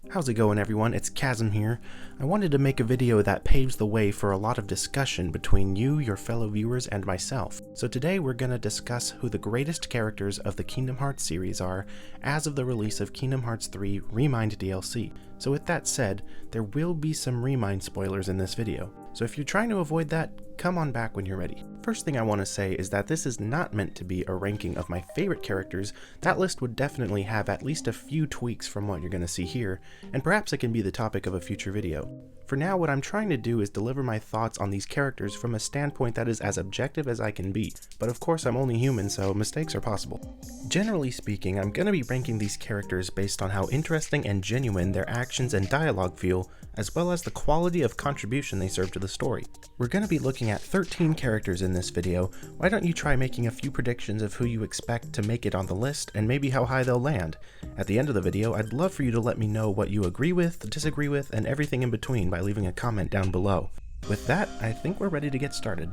How's it going, everyone? It's Chasm here. I wanted to make a video that paves the way for a lot of discussion between you, your fellow viewers, and myself. So today we're going to discuss who the greatest characters of the Kingdom Hearts series are as of the release of Kingdom Hearts 3 Remind DLC. So with that said, there will be some Remind spoilers in this video. So if you're trying to avoid that, come on back when you're ready. First thing I want to say is that this is not meant to be a ranking of my favorite characters. That list would definitely have at least a few tweaks from what you're going to see here, and perhaps it can be the topic of a future video. For now, what I'm trying to do is deliver my thoughts on these characters from a standpoint that is as objective as I can be, but of course I'm only human, so mistakes are possible. Generally speaking, I'm going to be ranking these characters based on how interesting and genuine their actions and dialogue feel, as well as the quality of contribution they serve to the story. We're going to be looking at 13 characters in this video. Why don't you try making a few predictions of who you expect to make it on the list, and maybe how high they'll land. At the end of the video, I'd love for you to let me know what you agree with, disagree with, and everything in between by leaving a comment down below. With that, I think we're ready to get started.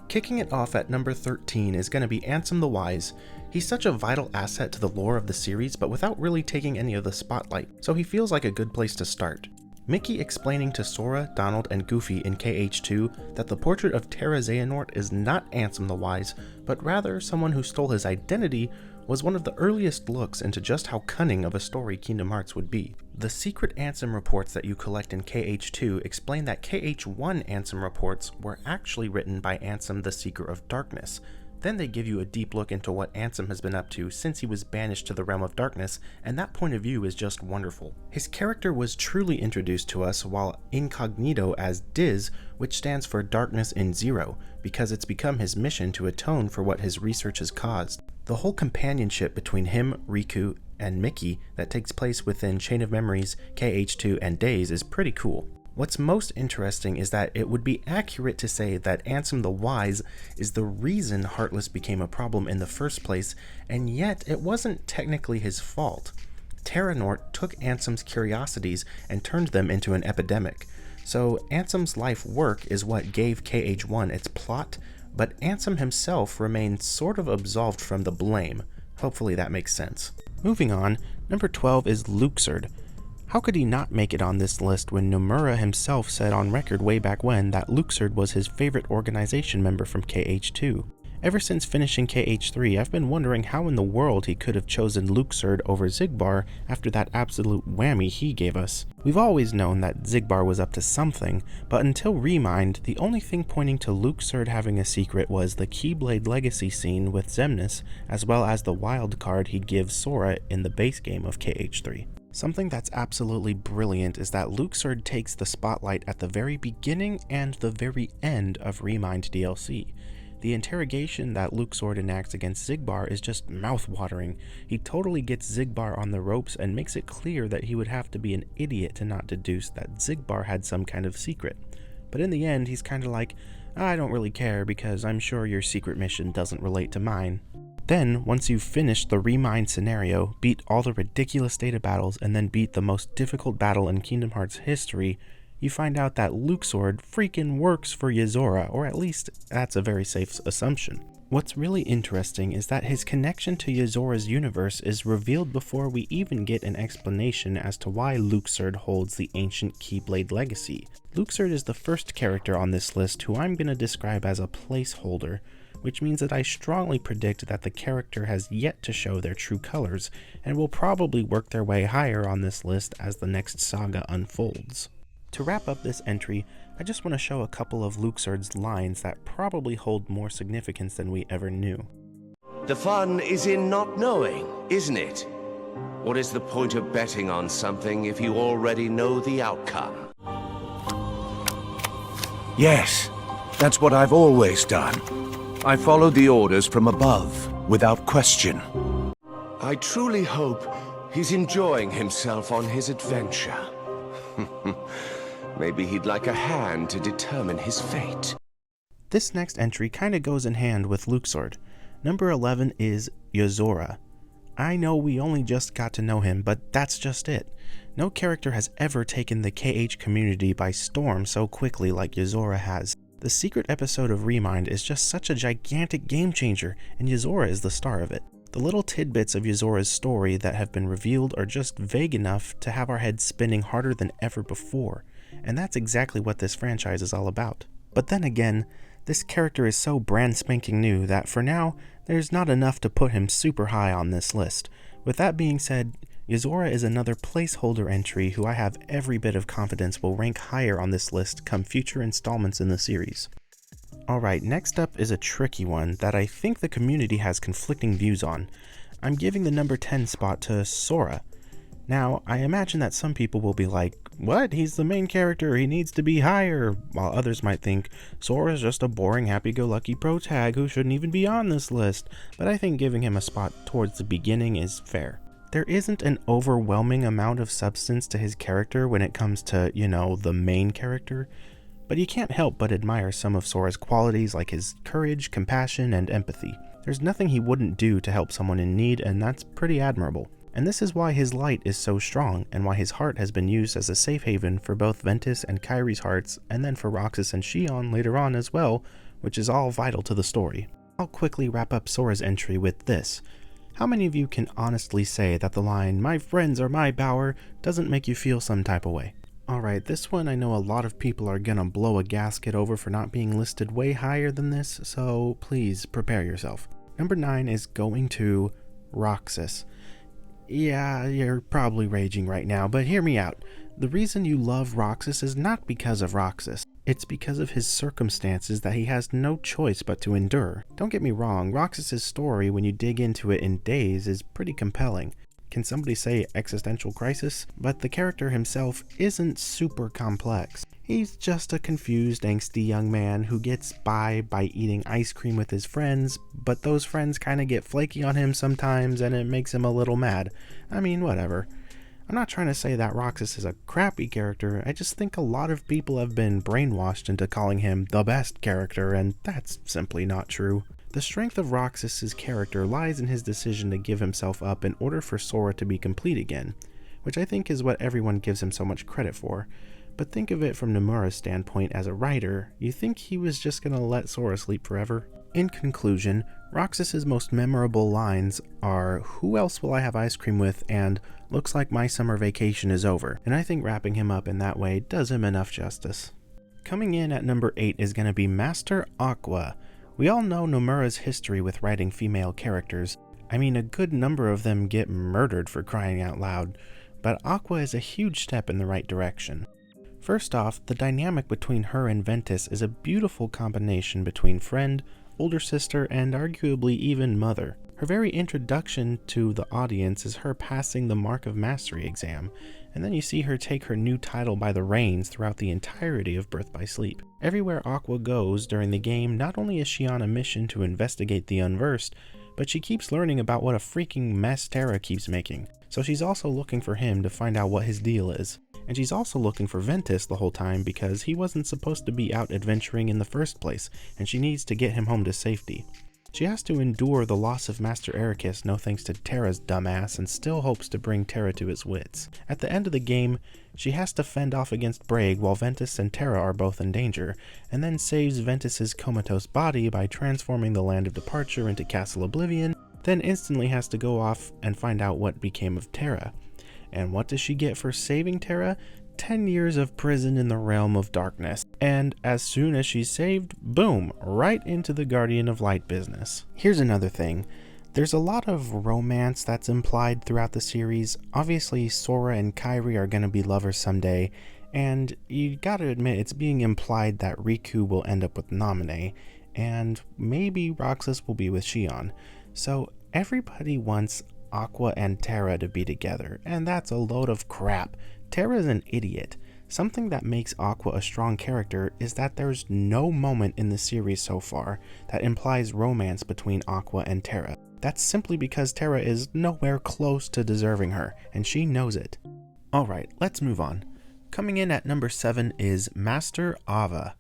Kicking it off at number 13 is going to be Ansem the Wise. He's such a vital asset to the lore of the series, but without really taking any of the spotlight, so he feels like a good place to start. Mickey explaining to Sora, Donald, and Goofy in KH2 that the portrait of Terra Xehanort is not Ansem the Wise, but rather someone who stole his identity, was one of the earliest looks into just how cunning of a story Kingdom Hearts would be. The secret Ansem reports that you collect in KH2 explain that KH1 Ansem reports were actually written by Ansem the Seeker of Darkness. Then they give you a deep look into what Ansem has been up to since he was banished to the Realm of Darkness, and that point of view is just wonderful. His character was truly introduced to us while incognito as Diz, which stands for Darkness in Zero, because it's become his mission to atone for what his research has caused. The whole companionship between him, Riku, and Mickey that takes place within Chain of Memories, KH2, and Days is pretty cool. What's most interesting is that it would be accurate to say that Ansem the Wise is the reason Heartless became a problem in the first place, and yet it wasn't technically his fault. Terranort took Ansem's curiosities and turned them into an epidemic. So Ansem's life work is what gave KH1 its plot, but Ansem himself remained sort of absolved from the blame. Hopefully that makes sense. Moving on, number 12 is Luxord. How could he not make it on this list when Nomura himself said on record way back when that Luxord was his favorite organization member from KH2? Ever since finishing KH3, I've been wondering how in the world he could have chosen Luxord over Xigbar after that absolute whammy he gave us. We've always known that Xigbar was up to something, but until Remind, the only thing pointing to Luxord having a secret was the Keyblade Legacy scene with Xemnas, as well as the wild card he'd give Sora in the base game of KH3. Something that's absolutely brilliant is that Luxord takes the spotlight at the very beginning and the very end of Remind DLC. The interrogation that Luxord enacts against Xigbar is just mouth-watering. He totally gets Xigbar on the ropes and makes it clear that he would have to be an idiot to not deduce that Xigbar had some kind of secret. But in the end, he's kinda like, I don't really care because I'm sure your secret mission doesn't relate to mine. Then, once you've finished the Remind scenario, beat all the ridiculous data battles, and then beat the most difficult battle in Kingdom Hearts history, you find out that Luxord freaking works for Yozora, or at least that's a very safe assumption. What's really interesting is that his connection to Yozora's universe is revealed before we even get an explanation as to why Luxord holds the ancient Keyblade legacy. Luxord is the first character on this list who I'm going to describe as a placeholder, which means that I strongly predict that the character has yet to show their true colors, and will probably work their way higher on this list as the next saga unfolds. To wrap up this entry, I just want to show a couple of Luxord's lines that probably hold more significance than we ever knew. The fun is in not knowing, isn't it? What is the point of betting on something if you already know the outcome? Yes, that's what I've always done. I followed the orders from above, without question. I truly hope he's enjoying himself on his adventure. Maybe he'd like a hand to determine his fate. This next entry kinda goes in hand with Luxord. Number 11 is Yozora. I know we only just got to know him, but that's just it. No character has ever taken the KH community by storm so quickly like Yozora has. The secret episode of Remind is just such a gigantic game changer, and Yozora is the star of it. The little tidbits of Yuzora's story that have been revealed are just vague enough to have our heads spinning harder than ever before, and that's exactly what this franchise is all about. But then again, this character is so brand spanking new that for now, there's not enough to put him super high on this list. With that being said, Yuzora is another placeholder entry who I have every bit of confidence will rank higher on this list come future installments in the series. Alright, next up is a tricky one that I think the community has conflicting views on. I'm giving the number 10 spot to Sora. Now, I imagine that some people will be like, what? He's the main character, he needs to be higher, while others might think, Sora's just a boring happy-go-lucky pro-tag who shouldn't even be on this list, but I think giving him a spot towards the beginning is fair. There isn't an overwhelming amount of substance to his character when it comes to, the main character, but you can't help but admire some of Sora's qualities like his courage, compassion, and empathy. There's nothing he wouldn't do to help someone in need, and that's pretty admirable. And this is why his light is so strong, and why his heart has been used as a safe haven for both Ventus and Kairi's hearts, and then for Roxas and Xion later on as well, which is all vital to the story. I'll quickly wrap up Sora's entry with this. How many of you can honestly say that the line, "My friends are my power," doesn't make you feel some type of way? Alright, this one I know a lot of people are gonna blow a gasket over for not being listed way higher than this, so please prepare yourself. Number 9 is going to Roxas. Yeah, you're probably raging right now, but hear me out. The reason you love Roxas is not because of Roxas. It's because of his circumstances that he has no choice but to endure. Don't get me wrong, Roxas's story, when you dig into it in days, is pretty compelling. Can somebody say existential crisis? But the character himself isn't super complex. He's just a confused, angsty young man who gets by eating ice cream with his friends, but those friends kinda get flaky on him sometimes and it makes him a little mad. I mean, whatever. I'm not trying to say that Roxas is a crappy character, I just think a lot of people have been brainwashed into calling him the best character, and that's simply not true. The strength of Roxas's character lies in his decision to give himself up in order for Sora to be complete again, which I think is what everyone gives him so much credit for. But think of it from Nomura's standpoint as a writer, you think he was just gonna let Sora sleep forever? In conclusion, Roxas's most memorable lines are, "Who else will I have ice cream with?" and "Looks like my summer vacation is over," and I think wrapping him up in that way does him enough justice. Coming in at number 8 is gonna be Master Aqua. We all know Nomura's history with writing female characters. I mean, a good number of them get murdered for crying out loud, but Aqua is a huge step in the right direction. First off, the dynamic between her and Ventus is a beautiful combination between friend, older sister, and arguably even mother. Her very introduction to the audience is her passing the Mark of Mastery exam, and then you see her take her new title by the reins throughout the entirety of Birth by Sleep. Everywhere Aqua goes during the game, not only is she on a mission to investigate the unversed, but she keeps learning about what a freaking mess Terra keeps making. So she's also looking for him to find out what his deal is. And she's also looking for Ventus the whole time because he wasn't supposed to be out adventuring in the first place, and she needs to get him home to safety. She has to endure the loss of Master Ericus no thanks to Terra's dumbass and still hopes to bring Terra to his wits. At the end of the game, she has to fend off against Braig while Ventus and Terra are both in danger, and then saves Ventus's comatose body by transforming the Land of Departure into Castle Oblivion, then instantly has to go off and find out what became of Terra. And what does she get for saving Terra? 10 years of prison in the realm of darkness. And as soon as she's saved, boom, right into the Guardian of Light business. Here's another thing. There's a lot of romance that's implied throughout the series. Obviously, Sora and Kairi are gonna be lovers someday, and you gotta admit it's being implied that Riku will end up with Naminé, and maybe Roxas will be with Xion. So everybody wants Aqua and Terra to be together, and that's a load of crap. Terra's an idiot. Something that makes Aqua a strong character is that there's no moment in the series so far that implies romance between Aqua and Terra. That's simply because Terra is nowhere close to deserving her, and she knows it. Alright, let's move on. Coming in at number 7 is Master Ava.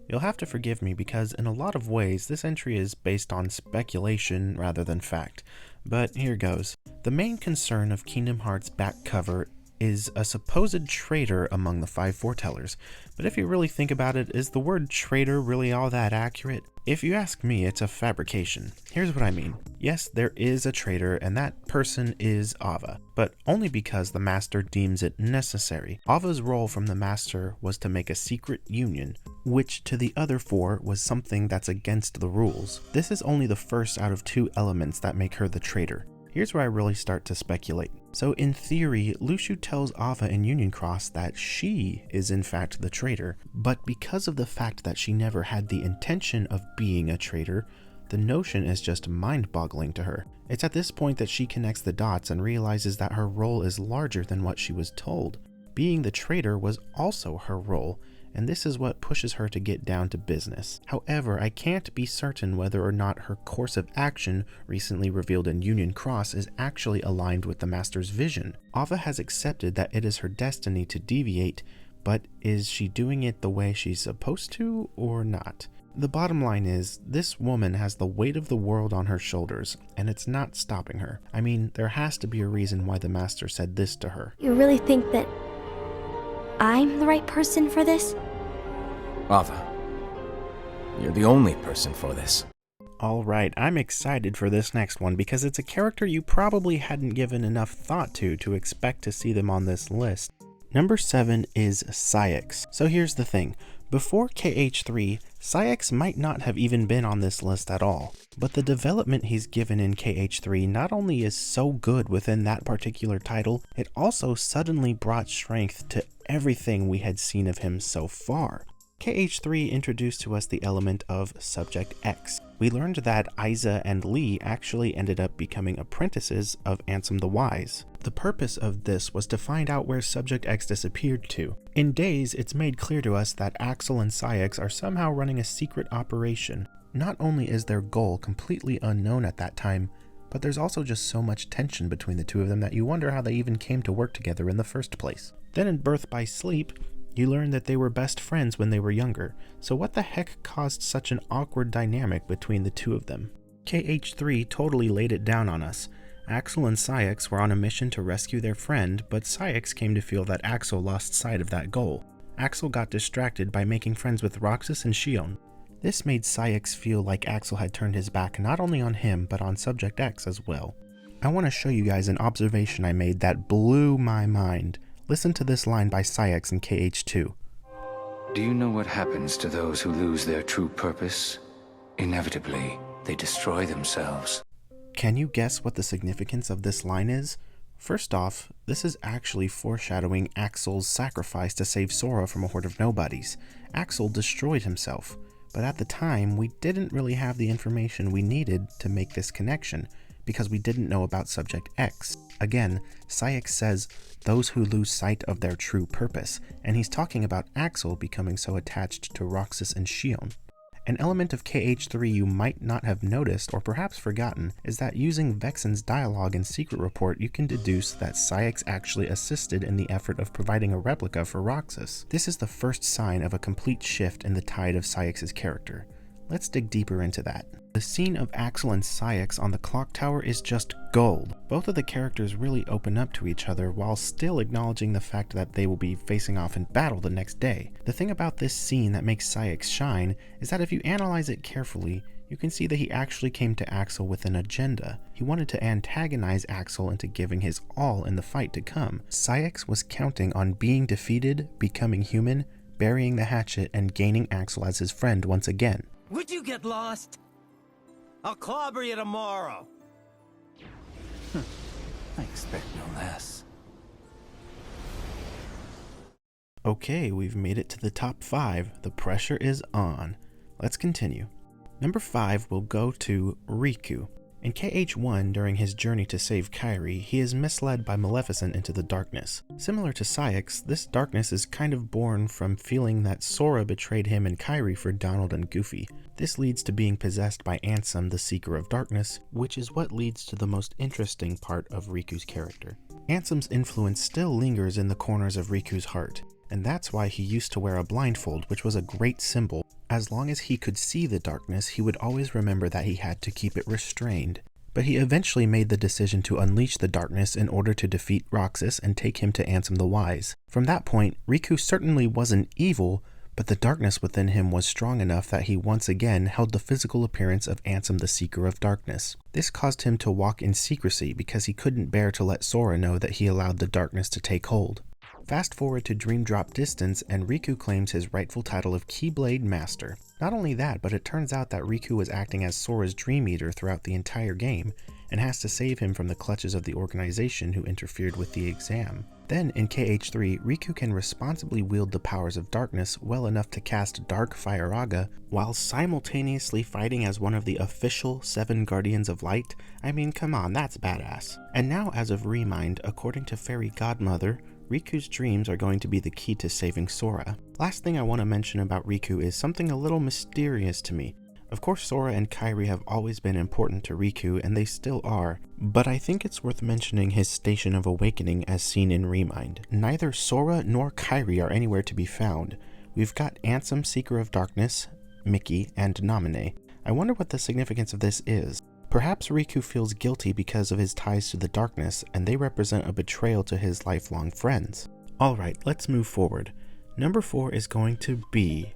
You'll have to forgive me because in a lot of ways this entry is based on speculation rather than fact, but here goes. The main concern of Kingdom Hearts back cover is a supposed traitor among the five foretellers, but if you really think about it, is the word traitor really all that accurate? If you ask me, it's a fabrication. Here's what I mean. Yes, there is a traitor, and that person is Ava, but only because the Master deems it necessary. Ava's role from the Master was to make a secret union, which to the other four was something that's against the rules. This is only the first out of two elements that make her the traitor. Here's where I really start to speculate. So in theory, Lu Xu tells Ava in Union Cross that she is in fact the traitor, but because of the fact that she never had the intention of being a traitor, the notion is just mind-boggling to her. It's at this point that she connects the dots and realizes that her role is larger than what she was told. Being the traitor was also her role, and this is what pushes her to get down to business. However, I can't be certain whether or not her course of action, recently revealed in Union Cross, is actually aligned with the Master's vision. Ava has accepted that it is her destiny to deviate, but is she doing it the way she's supposed to, or not? The bottom line is, this woman has the weight of the world on her shoulders, and it's not stopping her. I mean, there has to be a reason why the Master said this to her. You really think that I'm the right person for this? Ava, you're the only person for this. Alright, I'm excited for this next one because it's a character you probably hadn't given enough thought to expect to see them on this list. Number 7 is Saïx. So here's the thing. Before KH3, Saïx might not have even been on this list at all, but the development he's given in KH3 not only is so good within that particular title, it also suddenly brought strength to everything we had seen of him so far. KH3 introduced to us the element of Subject X. We learned that Aiza and Lee actually ended up becoming apprentices of Ansem the Wise. The purpose of this was to find out where Subject X disappeared to. In Days, it's made clear to us that Axel and Saïx are somehow running a secret operation. Not only is their goal completely unknown at that time, but there's also just so much tension between the two of them that you wonder how they even came to work together in the first place. Then in Birth by Sleep, you learn that they were best friends when they were younger, so what the heck caused such an awkward dynamic between the two of them? KH3 totally laid it down on us. Axel and Saïx were on a mission to rescue their friend, but Saïx came to feel that Axel lost sight of that goal. Axel got distracted by making friends with Roxas and Xion. This made Saïx feel like Axel had turned his back not only on him, but on Subject X as well. I want to show you guys an observation I made that blew my mind. Listen to this line by Saïx in KH2. Do you know what happens to those who lose their true purpose? Inevitably, they destroy themselves. Can you guess what the significance of this line is? First off, this is actually foreshadowing Axel's sacrifice to save Sora from a horde of nobodies. Axel destroyed himself, but at the time we didn't really have the information we needed to make this connection, because we didn't know about Subject X. Again, Saïx says, those who lose sight of their true purpose, and he's talking about Axel becoming so attached to Roxas and Xion. An element of KH3 you might not have noticed or perhaps forgotten is that using Vexen's dialogue in Secret Report, you can deduce that Saïx actually assisted in the effort of providing a replica for Roxas. This is the first sign of a complete shift in the tide of Saïx's character. Let's dig deeper into that. The scene of Axel and Saïx on the clock tower is just gold. Both of the characters really open up to each other while still acknowledging the fact that they will be facing off in battle the next day. The thing about this scene that makes Saïx shine is that if you analyze it carefully, you can see that he actually came to Axel with an agenda. He wanted to antagonize Axel into giving his all in the fight to come. Saïx was counting on being defeated, becoming human, burying the hatchet, and gaining Axel as his friend once again. Would you get lost? I'll clobber you tomorrow. I expect no less. Okay, we've made it to the top 5. The pressure is on. Let's continue. Number 5 will go to Riku. In KH1, during his journey to save Kairi, he is misled by Maleficent into the darkness. Similar to Saïx, this darkness is kind of born from feeling that Sora betrayed him and Kairi for Donald and Goofy. This leads to being possessed by Ansem, the Seeker of Darkness, which is what leads to the most interesting part of Riku's character. Ansem's influence still lingers in the corners of Riku's heart, and that's why he used to wear a blindfold, which was a great symbol. As long as he could see the darkness, he would always remember that he had to keep it restrained. but he eventually made the decision to unleash the darkness in order to defeat Roxas and take him to Ansem the Wise. From that point, Riku certainly wasn't evil, but the darkness within him was strong enough that he once again held the physical appearance of Ansem the Seeker of Darkness. This caused him to walk in secrecy because he couldn't bear to let Sora know that he allowed the darkness to take hold. Fast forward to Dream Drop Distance, and Riku claims his rightful title of Keyblade Master. Not only that, but it turns out that Riku was acting as Sora's Dream Eater throughout the entire game, and has to save him from the clutches of the organization who interfered with the exam. Then, in KH3, Riku can responsibly wield the powers of darkness well enough to cast Dark Firaga, while simultaneously fighting as one of the official 7 Guardians of Light. I mean, come on, that's badass. And now, as of Remind, according to Fairy Godmother, Riku's dreams are going to be the key to saving Sora. Last thing I want to mention about Riku is something a little mysterious to me. Of course, Sora and Kairi have always been important to Riku, and they still are, but I think it's worth mentioning his Station of Awakening as seen in Remind. Neither Sora nor Kairi are anywhere to be found. We've got Ansem, Seeker of Darkness, Mickey, and Naminé. I wonder what the significance of this is. Perhaps Riku feels guilty because of his ties to the darkness, and they represent a betrayal to his lifelong friends. Alright, let's move forward. Number 4 is going to be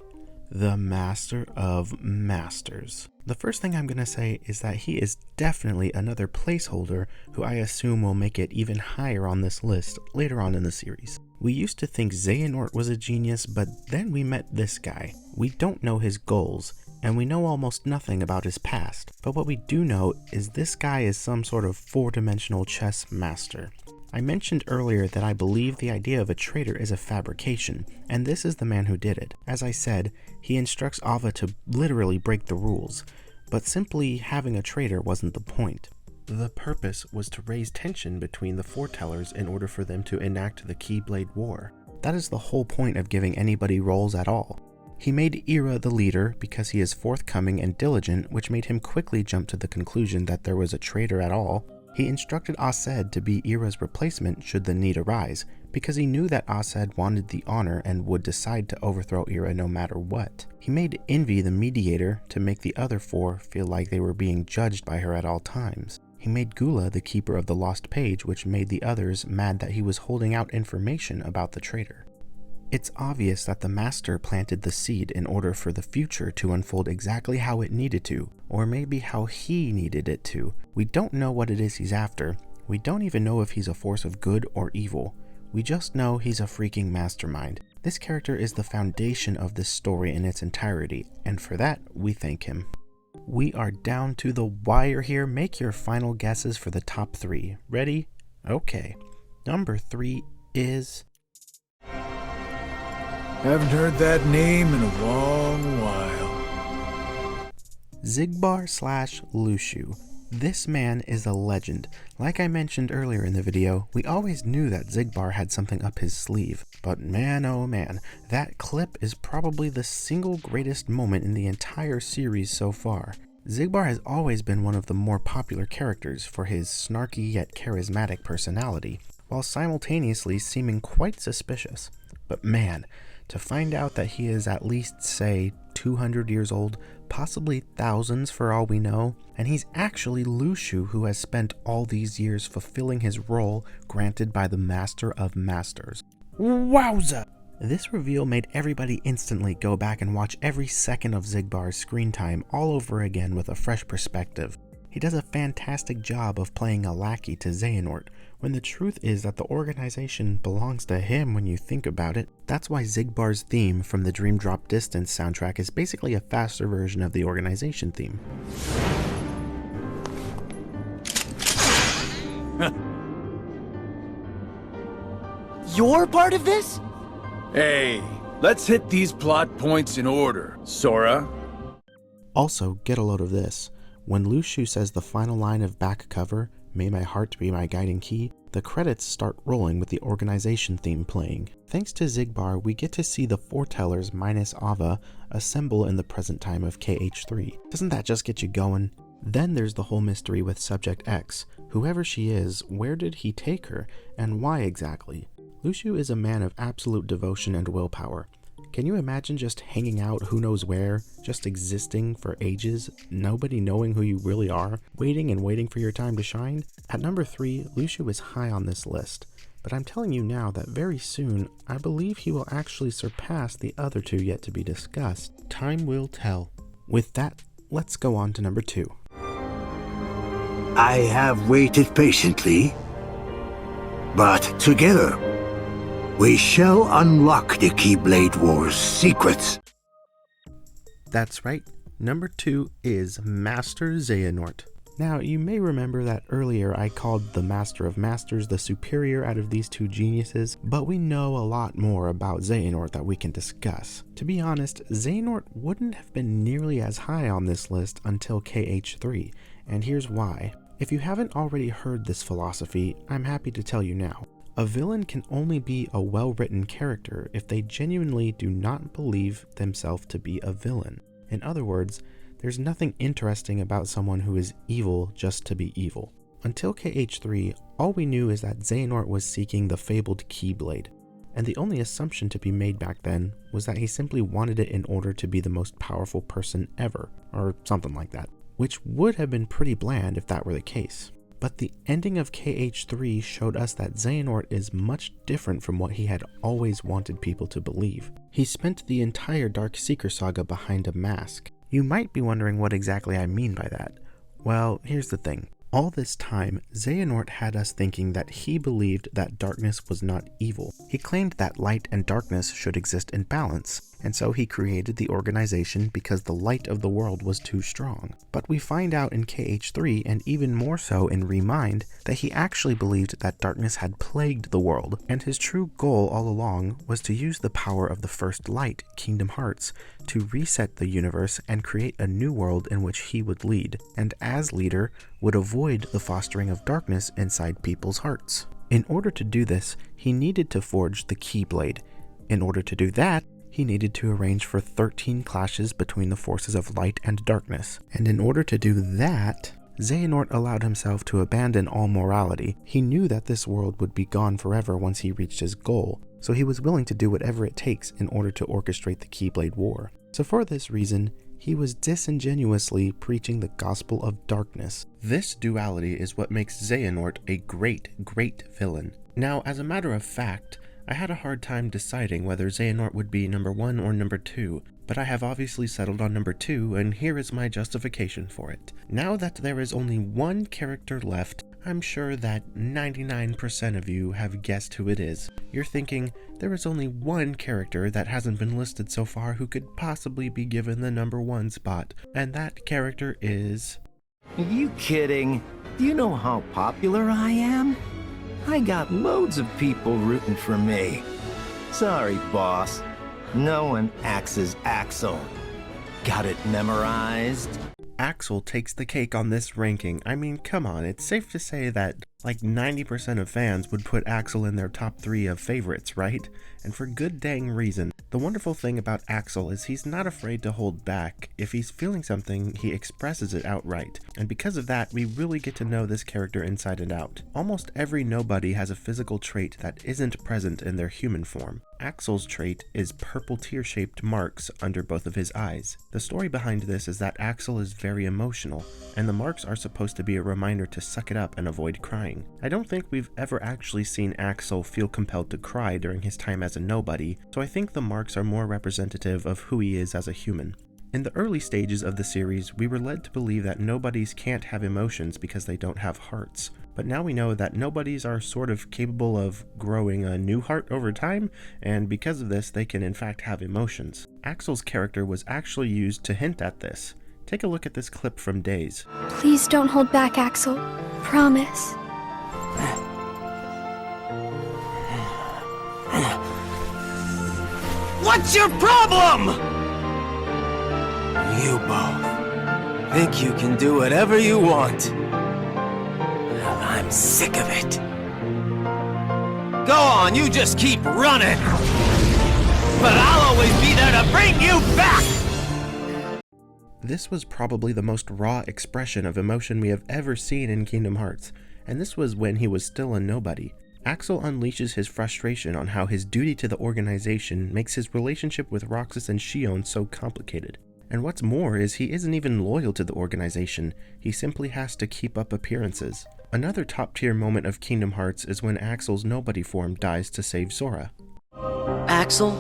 the Master of Masters. The first thing I'm going to say is that he is definitely another placeholder who I assume will make it even higher on this list later on in the series. We used to think Xehanort was a genius, but then we met this guy. We don't know his goals, and we know almost nothing about his past, but what we do know is this guy is some sort of 4-dimensional chess master. I mentioned earlier that I believe the idea of a traitor is a fabrication, and this is the man who did it. As I said, he instructs Ava to literally break the rules, but simply having a traitor wasn't the point. The purpose was to raise tension between the foretellers in order for them to enact the Keyblade War. That is the whole point of giving anybody roles at all. He made Ira the leader because he is forthcoming and diligent, which made him quickly jump to the conclusion that there was a traitor at all. He instructed Aced to be Ira's replacement should the need arise, because he knew that Aced wanted the honor and would decide to overthrow Ira no matter what. He made Envy the mediator to make the other 4 feel like they were being judged by her at all times. He made Gula the keeper of the lost page, which made the others mad that he was holding out information about the traitor. It's obvious that the Master planted the seed in order for the future to unfold exactly how it needed to, or maybe how he needed it to. We don't know what it is he's after. We don't even know if he's a force of good or evil. We just know he's a freaking mastermind. This character is the foundation of this story in its entirety, and for that, we thank him. We are down to the wire here. Make your final guesses for the top 3. Ready? Okay. Number 3 is... Haven't heard that name in a long while. Xigbar/Luxu. This man is a legend. Like I mentioned earlier in the video, we always knew that Xigbar had something up his sleeve. But man oh man, that clip is probably the single greatest moment in the entire series so far. Xigbar has always been one of the more popular characters for his snarky yet charismatic personality, while simultaneously seeming quite suspicious. But man, to find out that he is at least, say, 200 years old, possibly thousands for all we know, and he's actually Luxu, who has spent all these years fulfilling his role granted by the Master of Masters. Wowza! This reveal made everybody instantly go back and watch every second of Xigbar's screen time all over again with a fresh perspective. He does a fantastic job of playing a lackey to Xehanort, when the truth is that the organization belongs to him when you think about it. That's why Xigbar's theme from the Dream Drop Distance soundtrack is basically a faster version of the organization theme. You're part of this? Hey, let's hit these plot points in order, Sora. Also, get a load of this. When Luxu says the final line of back cover, "May my heart be my guiding key," the credits start rolling with the organization theme playing. Thanks to Xigbar, we get to see the foretellers minus Ava assemble in the present time of KH3. Doesn't that just get you going? Then there's the whole mystery with Subject X. Whoever she is, where did he take her, and why exactly? Luxu is a man of absolute devotion and willpower. Can you imagine just hanging out who knows where, just existing for ages, nobody knowing who you really are, waiting and waiting for your time to shine? At number 3, Lucio is high on this list, but I'm telling you now that very soon, I believe he will actually surpass the other two yet to be discussed. Time will tell. With that, let's go on to number 2. I have waited patiently, but together, we shall unlock the Keyblade War's secrets. That's right, number 2 is Master Xehanort. Now, you may remember that earlier I called the Master of Masters the superior out of these two geniuses, but we know a lot more about Xehanort that we can discuss. To be honest, Xehanort wouldn't have been nearly as high on this list until KH3, and here's why. If you haven't already heard this philosophy, I'm happy to tell you now. A villain can only be a well-written character if they genuinely do not believe themselves to be a villain. In other words, there's nothing interesting about someone who is evil just to be evil. Until KH3, all we knew is that Xehanort was seeking the fabled Keyblade, and the only assumption to be made back then was that he simply wanted it in order to be the most powerful person ever, or something like that, which would have been pretty bland if that were the case. But the ending of KH3 showed us that Xehanort is much different from what he had always wanted people to believe. He spent the entire Dark Seeker saga behind a mask. You might be wondering what exactly I mean by that. Well, here's the thing. All this time, Xehanort had us thinking that he believed that darkness was not evil. He claimed that light and darkness should exist in balance, and so he created the organization because the light of the world was too strong. But we find out in KH3, and even more so in Remind, that he actually believed that darkness had plagued the world, and his true goal all along was to use the power of the first light, Kingdom Hearts, to reset the universe and create a new world in which he would lead, and as leader, would avoid the fostering of darkness inside people's hearts. In order to do this, he needed to forge the Keyblade. In order to do that, he needed to arrange for 13 clashes between the forces of light and darkness. And in order to do that, Xehanort allowed himself to abandon all morality. He knew that this world would be gone forever once he reached his goal, so he was willing to do whatever it takes in order to orchestrate the Keyblade War. So for this reason, he was disingenuously preaching the gospel of darkness. This duality is what makes Xehanort a great villain. Now, as a matter of fact, I had a hard time deciding whether Xehanort would be number 1 or number 2, but I have obviously settled on number 2, and here is my justification for it. Now that there is only one character left, I'm sure that 99% of you have guessed who it is. You're thinking, there is only one character that hasn't been listed so far who could possibly be given the number 1 spot, and that character is... Are you kidding? Do you know how popular I am? I got loads of people rooting for me. Sorry, boss. No one axes Axel. Got it memorized? Axel takes the cake on this ranking. I mean, come on, it's safe to say that like 90% of fans would put Axel in their top 3 of favorites, right? And for good dang reason. The wonderful thing about Axel is he's not afraid to hold back. If he's feeling something, he expresses it outright. And because of that, we really get to know this character inside and out. Almost every nobody has a physical trait that isn't present in their human form. Axel's trait is purple tear-shaped marks under both of his eyes. The story behind this is that Axel is very emotional, and the marks are supposed to be a reminder to suck it up and avoid crying. I don't think we've ever actually seen Axel feel compelled to cry during his time as a nobody, so I think the marks are more representative of who he is as a human. In the early stages of the series, we were led to believe that nobodies can't have emotions because they don't have hearts. But now we know that nobodies are sort of capable of growing a new heart over time, and because of this, they can in fact have emotions. Axel's character was actually used to hint at this. Take a look at this clip from Days. Please don't hold back, Axel. Promise. What's your problem? You both think you can do whatever you want. I'm sick of it. Go on, you just keep running. But I'll always be there to bring you back! This was probably the most raw expression of emotion we have ever seen in Kingdom Hearts, and this was when he was still a nobody. Axel unleashes his frustration on how his duty to the organization makes his relationship with Roxas and Xion so complicated. And what's more is he isn't even loyal to the organization, he simply has to keep up appearances. Another top-tier moment of Kingdom Hearts is when Axel's Nobody form dies to save Sora. Axel,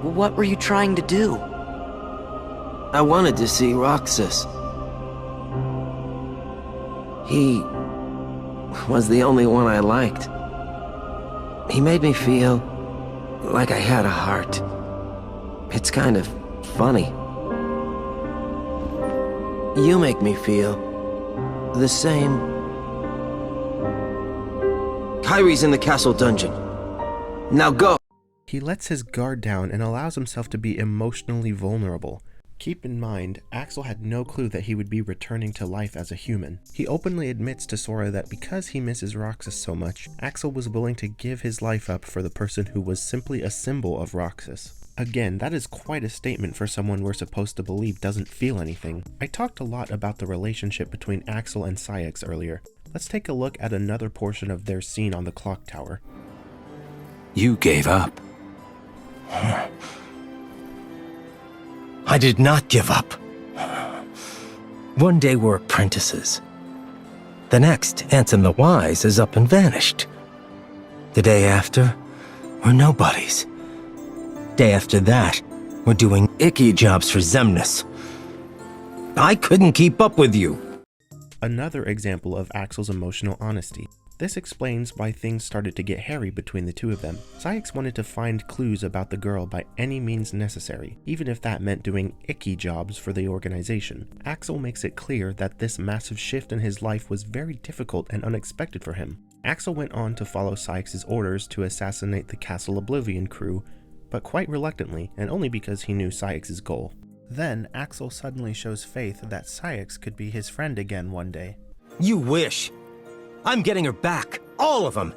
what were you trying to do? I wanted to see Roxas. He was the only one I liked. He made me feel like I had a heart. It's kind of funny. You make me feel the same. Kairi's in the castle dungeon. Now go! He lets his guard down and allows himself to be emotionally vulnerable. Keep in mind, Axel had no clue that he would be returning to life as a human. He openly admits to Sora that because he misses Roxas so much, Axel was willing to give his life up for the person who was simply a symbol of Roxas. Again, that is quite a statement for someone we're supposed to believe doesn't feel anything. I talked a lot about the relationship between Axel and Saïx earlier. Let's take a look at another portion of their scene on the clock tower. You gave up. I did not give up. One day we're apprentices. The next, Ansem the Wise is up and vanished. The day after, we're nobodies. Day after that, we're doing icky jobs for Xemnas. I couldn't keep up with you. Another example of Axel's emotional honesty. This explains why things started to get hairy between the two of them. Saïx wanted to find clues about the girl by any means necessary, even if that meant doing icky jobs for the organization. Axel makes it clear that this massive shift in his life was very difficult and unexpected for him. Axel went on to follow Saïx's orders to assassinate the Castle Oblivion crew, but quite reluctantly, and only because he knew Saïx's goal. Then, Axel suddenly shows faith that Saïx could be his friend again one day. You wish. I'm getting her back. All of them.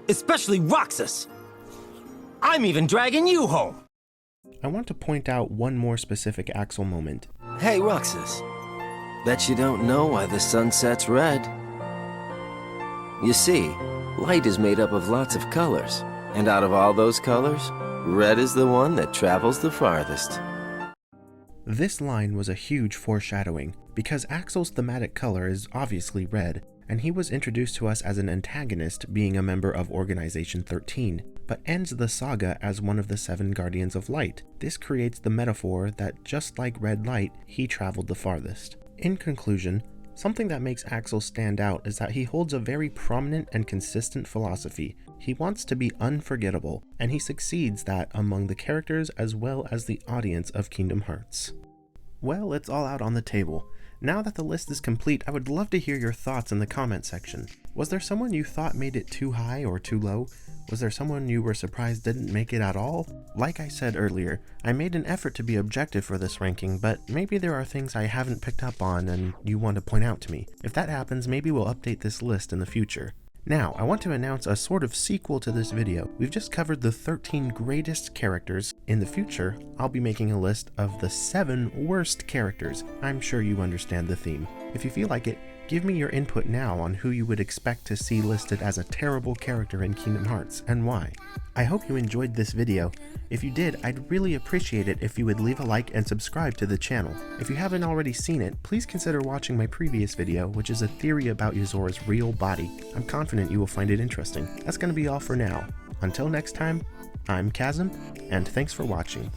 Especially Roxas. I'm even dragging you home. I want to point out one more specific Axel moment. Hey, Roxas. Bet you don't know why the sun sets red. You see, light is made up of lots of colors. And out of all those colors, red is the one that travels the farthest. This line was a huge foreshadowing, because Axel's thematic color is obviously red, and he was introduced to us as an antagonist being a member of Organization 13, but ends the saga as one of the 7 Guardians of Light. This creates the metaphor that just like red light, he traveled the farthest. In conclusion, something that makes Axel stand out is that he holds a very prominent and consistent philosophy. He wants to be unforgettable, and he succeeds that among the characters as well as the audience of Kingdom Hearts. Well, it's all out on the table. Now that the list is complete, I would love to hear your thoughts in the comment section. Was there someone you thought made it too high or too low? Was there someone you were surprised didn't make it at all? Like I said earlier, I made an effort to be objective for this ranking, but maybe there are things I haven't picked up on and you want to point out to me. If that happens, maybe we'll update this list in the future. Now, I want to announce a sort of sequel to this video. We've just covered the 13 greatest characters. In the future, I'll be making a list of the 7 worst characters. I'm sure you understand the theme. If you feel like it, give me your input now on who you would expect to see listed as a terrible character in Kingdom Hearts, and why. I hope you enjoyed this video. If you did, I'd really appreciate it if you would leave a like and subscribe to the channel. If you haven't already seen it, please consider watching my previous video, which is a theory about Yozora's real body. I'm confident you will find it interesting. That's going to be all for now. Until next time, I'm Chasm, and thanks for watching.